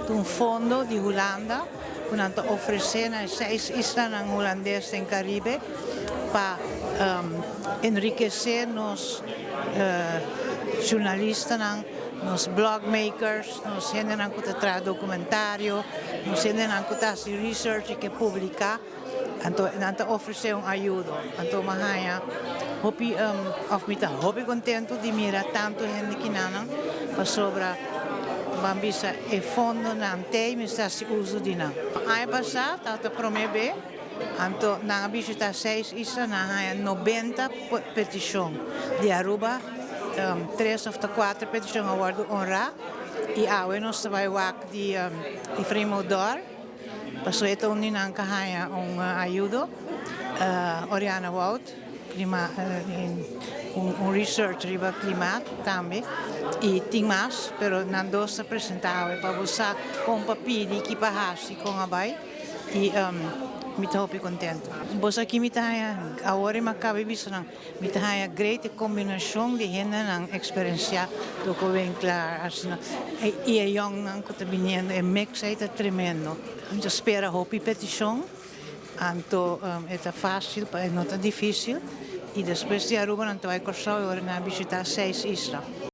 um fundo de Holanda que oferecer nas 6 islas holandesas em Caribe para enriquecer nos jornalistas, nos blogmakers, nos gente que traz documentário, nos gente que faz research que publica, então oferecer ajuda. Então, mahaya, hopi contento de mirar tanto gente que não para sobre bambisa e fundo não tem, mas está se uso de não. Ano passado, até promete, então na visita 6 islas, na 90 petições de Aruba, 3 ou 4 petições agora honrar e agora nós vai wak de Fremodor, passou então ninang kahaya ajuda, Oriana Wout, research riba climato também e tem mais, pero não dois apresentava para você com papel de equipagem com a bai e me estou contente. Você aqui me está agora me acaba de ver me está great combinação de gente na experiência do que vem claro assim e a young não que está vindo é mix é tremendo. Eu espero hopi petição, então é fácil, não é difícil. E depois de Aruba, não vai correr, agora na visitar 6 islas.